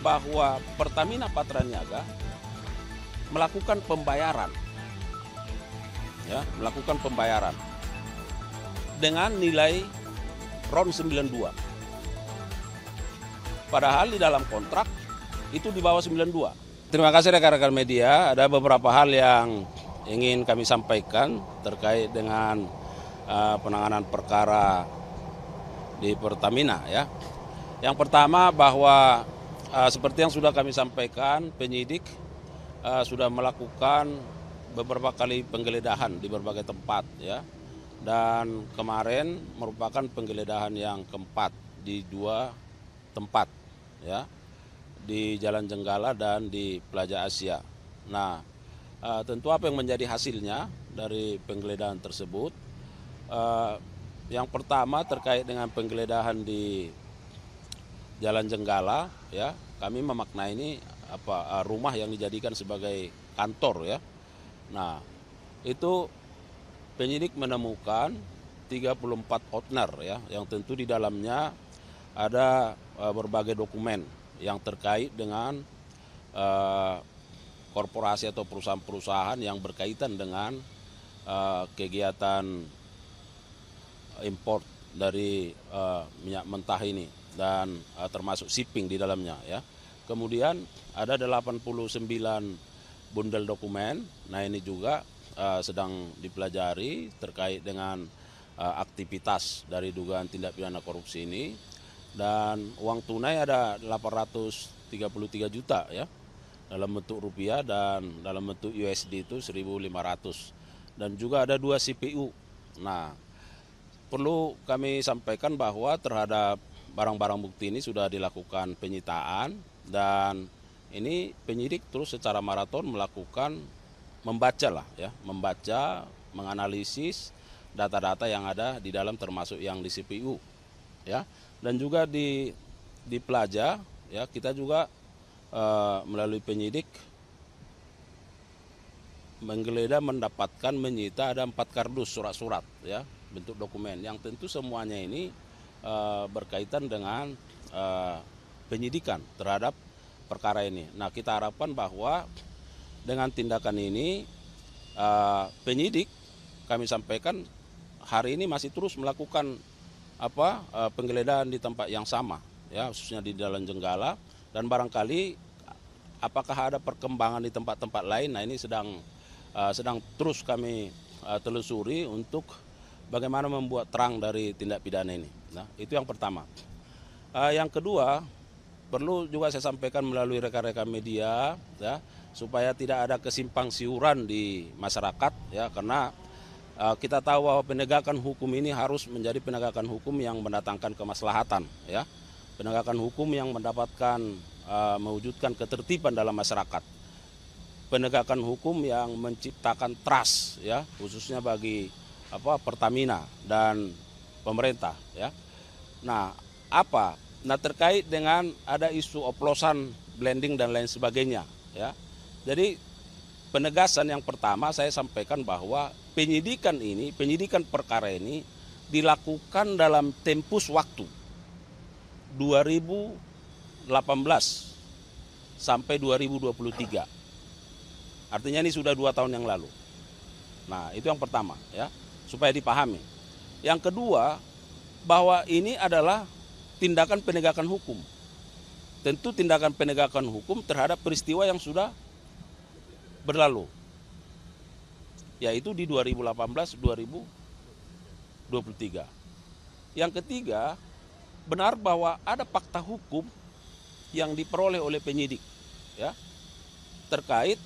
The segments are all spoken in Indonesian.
bahwa Pertamina Patraniaga melakukan pembayaran, ya, melakukan pembayaran dengan nilai RON 92. Padahal di dalam kontrak itu di bawah 92. Terima kasih rekan-rekan media, ada beberapa hal yang ingin kami sampaikan terkait dengan penanganan perkara di Pertamina, ya. Yang pertama bahwa seperti yang sudah kami sampaikan, penyidik sudah melakukan beberapa kali penggeledahan di berbagai tempat, ya. Dan kemarin merupakan penggeledahan yang keempat di 2 tempat, ya, di Jalan Jenggala dan di Plaza Asia. Nah, tentu apa yang menjadi hasilnya dari penggeledahan tersebut? Yang pertama terkait dengan penggeledahan di Jalan Jenggala, ya, kami memaknai ini rumah yang dijadikan sebagai kantor, ya. Nah, itu penyidik menemukan 34 outner, ya, yang tentu di dalamnya ada berbagai dokumen yang terkait dengan korporasi atau perusahaan-perusahaan yang berkaitan dengan kegiatan import dari minyak mentah ini dan termasuk shipping di dalamnya, ya. Kemudian ada 89 bundel dokumen. Nah, ini juga sedang dipelajari terkait dengan aktivitas dari dugaan tindak pidana korupsi ini. Dan uang tunai ada 833 juta, ya, dalam bentuk rupiah dan dalam bentuk USD itu 1.500. Dan juga ada 2 CPU. Nah, perlu kami sampaikan bahwa terhadap barang-barang bukti ini sudah dilakukan penyitaan dan ini penyidik terus secara maraton melakukan membaca, menganalisis data-data yang ada di dalam termasuk yang di CPU, ya. Dan juga di Plaza, ya, kita juga melalui penyidik menggeledah mendapatkan menyita ada 4 kardus surat-surat, ya, bentuk dokumen yang tentu semuanya ini berkaitan dengan penyidikan terhadap perkara ini. Nah, kita harapkan bahwa dengan tindakan ini penyidik kami sampaikan hari ini masih terus melakukan penggeledahan di tempat yang sama, ya, khususnya di Jalan Jenggala, dan barangkali apakah ada perkembangan di tempat-tempat lain. Nah, ini sedang terus kami telusuri untuk bagaimana membuat terang dari tindak pidana ini. Nah, itu yang pertama. Yang kedua, perlu juga saya sampaikan melalui rekan-rekan media, ya, supaya tidak ada kesimpang siuran di masyarakat, ya, karena kita tahu bahwa penegakan hukum ini harus menjadi penegakan hukum yang mendatangkan kemaslahatan, ya, penegakan hukum yang mewujudkan ketertiban dalam masyarakat, penegakan hukum yang menciptakan trust, ya, khususnya bagi Pertamina dan pemerintah, ya. Nah, terkait dengan ada isu oplosan, blending dan lain sebagainya, ya. Jadi penegasan yang pertama saya sampaikan bahwa penyidikan perkara ini dilakukan dalam tempus waktu 2018 sampai 2023. Artinya ini sudah 2 tahun yang lalu. Nah, itu yang pertama, ya, supaya dipahami. Yang kedua, bahwa ini adalah tindakan penegakan hukum. Tentu tindakan penegakan hukum terhadap peristiwa yang sudah berlalu, yaitu di 2018-2023. Yang ketiga, benar bahwa ada fakta hukum yang diperoleh oleh penyidik, ya, terkait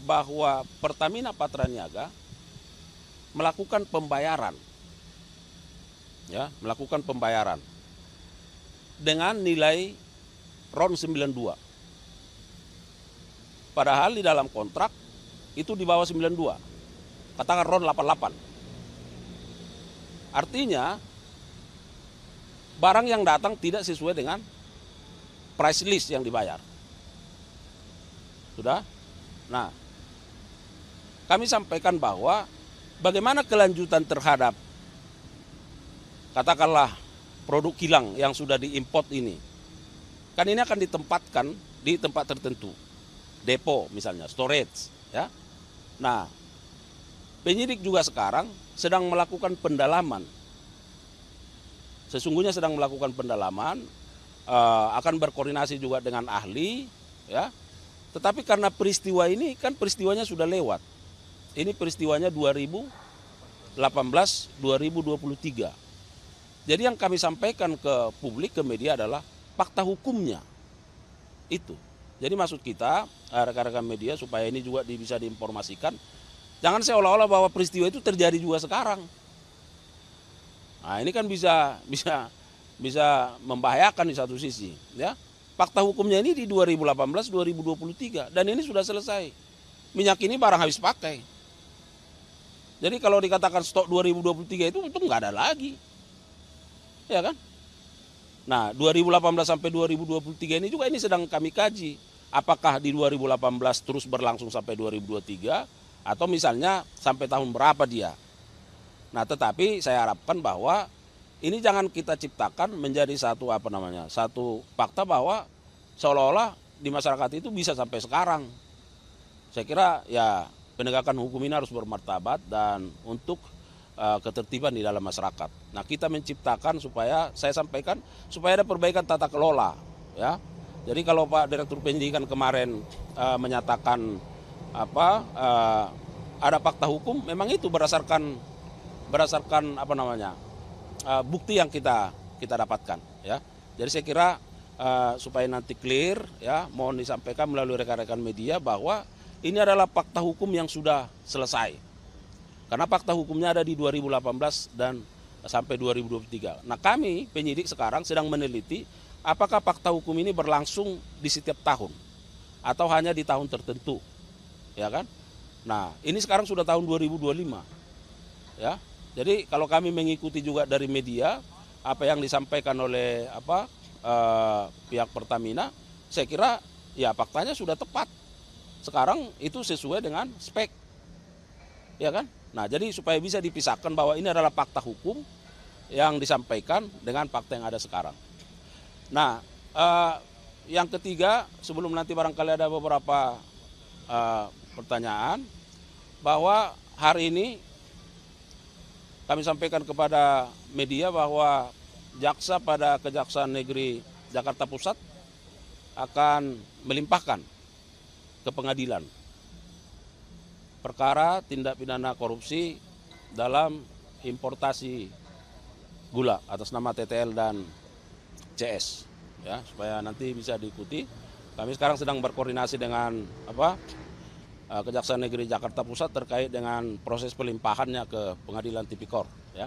bahwa Pertamina Patraniaga melakukan pembayaran, ya, dengan nilai RON 92. Padahal di dalam kontrak itu di bawah 92. Katakan RON 88. Artinya barang yang datang tidak sesuai dengan price list yang dibayar. Sudah? Nah, kami sampaikan bahwa bagaimana kelanjutan terhadap katakanlah produk kilang yang sudah diimport ini. kan ini akan ditempatkan di tempat tertentu, depo misalnya, storage, ya. Nah, penyidik juga sekarang sedang melakukan pendalaman. Sesungguhnya sedang melakukan pendalaman, akan berkoordinasi juga dengan ahli, ya. Tetapi karena peristiwa ini kan peristiwanya sudah lewat. Ini peristiwanya 2018-2023. Jadi yang kami sampaikan ke publik, ke media adalah fakta hukumnya. Itu. Jadi maksud kita, rekan-rekan media, supaya ini juga bisa diinformasikan, jangan seolah-olah bahwa peristiwa itu terjadi juga sekarang. Nah, ini kan bisa membahayakan di satu sisi, ya. Fakta hukumnya ini di 2018-2023 dan ini sudah selesai. Minyak ini barang habis pakai. Jadi kalau dikatakan stok 2023 itu nggak ada lagi. Ya kan? Nah, 2018 sampai 2023 ini juga ini sedang kami kaji. Apakah di 2018 terus berlangsung sampai 2023 atau misalnya sampai tahun berapa dia. Nah, tetapi saya harapkan bahwa ini jangan kita ciptakan menjadi satu satu fakta bahwa seolah-olah di masyarakat itu bisa sampai sekarang. Saya kira ya penegakan hukum ini harus bermartabat dan untuk ketertiban di dalam masyarakat. Nah, kita menciptakan supaya saya sampaikan supaya ada perbaikan tata kelola, ya. Jadi kalau Pak Direktur Penyidikan kemarin menyatakan ada fakta hukum, memang itu berdasarkan bukti yang kita dapatkan, ya. Jadi saya kira supaya nanti clear, ya, mohon disampaikan melalui rekan-rekan media bahwa ini adalah fakta hukum yang sudah selesai. Karena fakta hukumnya ada di 2018 dan sampai 2023. Nah, kami penyidik sekarang sedang meneliti apakah fakta hukum ini berlangsung di setiap tahun atau hanya di tahun tertentu, ya kan? Nah, ini sekarang sudah tahun 2025, ya. Jadi kalau kami mengikuti juga dari media apa yang disampaikan oleh pihak Pertamina, saya kira ya faktanya sudah tepat. Sekarang itu sesuai dengan spek, ya kan? Nah, jadi supaya bisa dipisahkan bahwa ini adalah fakta hukum yang disampaikan dengan fakta yang ada sekarang. Nah, yang ketiga, sebelum nanti barangkali ada beberapa pertanyaan, bahwa hari ini kami sampaikan kepada media bahwa jaksa pada Kejaksaan Negeri Jakarta Pusat akan melimpahkan ke pengadilan perkara tindak pidana korupsi dalam importasi gula atas nama TTL dan CS, ya, supaya nanti bisa diikuti. Kami sekarang sedang berkoordinasi dengan Kejaksaan Negeri Jakarta Pusat terkait dengan proses pelimpahannya ke Pengadilan Tipikor, ya.